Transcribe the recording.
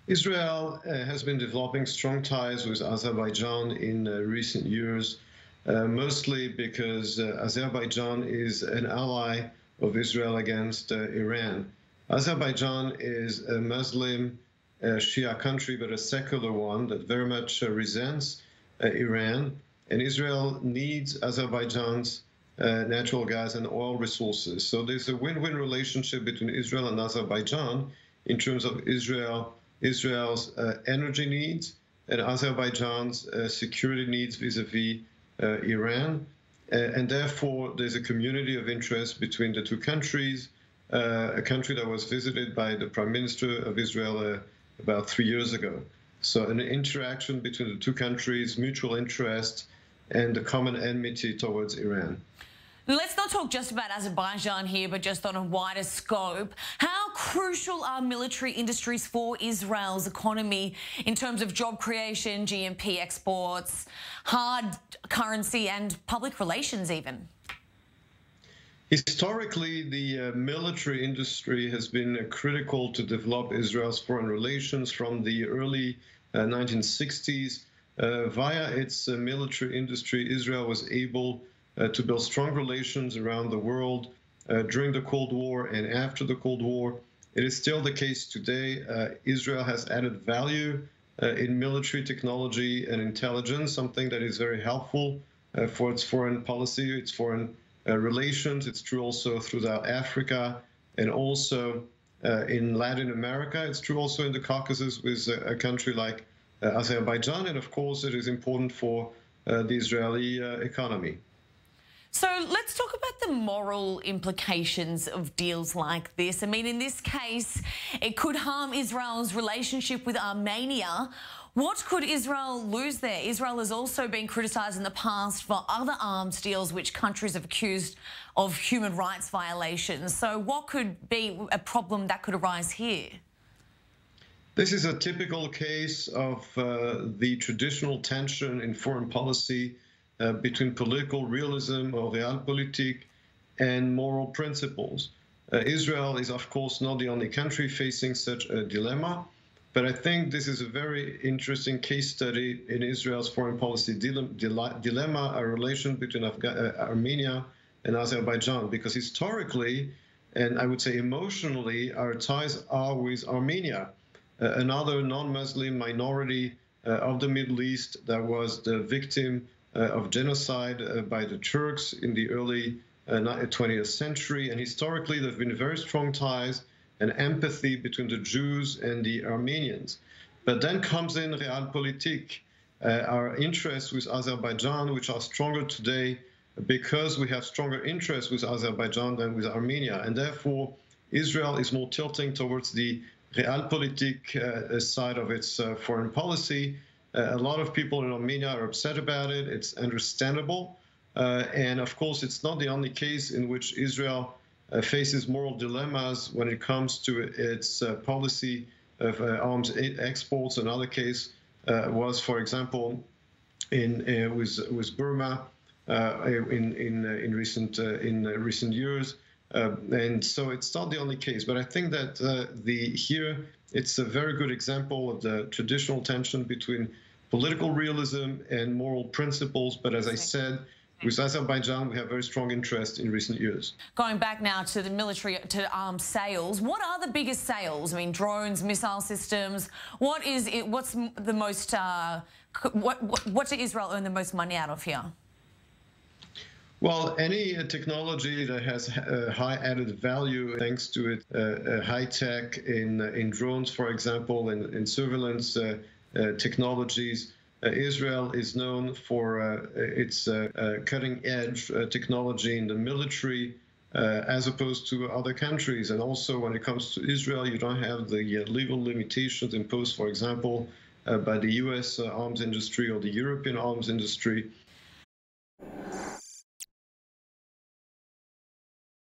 Israel has been developing strong ties with Azerbaijan in recent years, mostly because Azerbaijan is an ally of Israel against Iran. Azerbaijan is a Muslim Shia country, but a secular one that very much resents Iran, and Israel needs Azerbaijan's natural gas and oil resources. So there's a win-win relationship between Israel and Azerbaijan in terms of Israel's energy needs and Azerbaijan's security needs vis-a-vis Iran. And therefore, there's a community of interest between the two countries, a country that was visited by the Prime Minister of Israel about 3 years ago. So an interaction between the two countries, mutual interest, and a common enmity towards Iran. Let's not talk just about Azerbaijan here, but just on a wider scope. How crucial are military industries for Israel's economy in terms of job creation, GNP exports, hard currency and public relations even? Historically, the military industry has been critical to develop Israel's foreign relations from the early 1960s. Via its military industry, Israel was able to build strong relations around the world during the Cold War and after the Cold War. It is still the case today. Israel has added value in military technology and intelligence, something that is very helpful for its foreign policy, its foreign relations. It's true also throughout Africa and also in Latin America. It's true also in the Caucasus with a country like Azerbaijan. And of course, it is important for the Israeli economy. So let's talk about the moral implications of deals like this. I mean, in this case, it could harm Israel's relationship with Armenia. What could Israel lose there? Israel has also been criticised in the past for other arms deals which countries have accused of human rights violations. So what could be a problem that could arise here? This is a typical case of the traditional tension in foreign policy between political realism or realpolitik and moral principles. Israel is, of course, not the only country facing such a dilemma, but I think this is a very interesting case study in Israel's foreign policy dilemma, a relation between Armenia and Azerbaijan, because historically, and I would say emotionally, our ties are with Armenia, another non-Muslim minority of the Middle East that was the victim of genocide by the Turks in the early 20th century. And historically, there have been very strong ties and empathy between the Jews and the Armenians. But then comes in realpolitik, our interests with Azerbaijan, which are stronger today because we have stronger interests with Azerbaijan than with Armenia. And therefore, Israel is more tilting towards the realpolitik side of its foreign policy. A lot of people in Armenia are upset about it. It's understandable. And of course, it's not the only case in which Israel faces moral dilemmas when it comes to its policy of arms exports. Another case was, for example, with Burma in recent years. And so it's not the only case. But I think that here it's a very good example of the traditional tension between political realism and moral principles. But as I said, with Azerbaijan, we have very strong interest in recent years. Going back now to the military, to arms sales, what are the biggest sales? I mean, drones, missile systems. What is it? What's the most? What did Israel earn the most money out of here? Well, any technology that has high added value, thanks to it, high tech in drones, for example, in surveillance technologies. Israel is known for its cutting-edge technology in the military, as opposed to other countries. And also, when it comes to Israel, you don't have the legal limitations imposed, for example, by the U.S. arms industry or the European arms industry.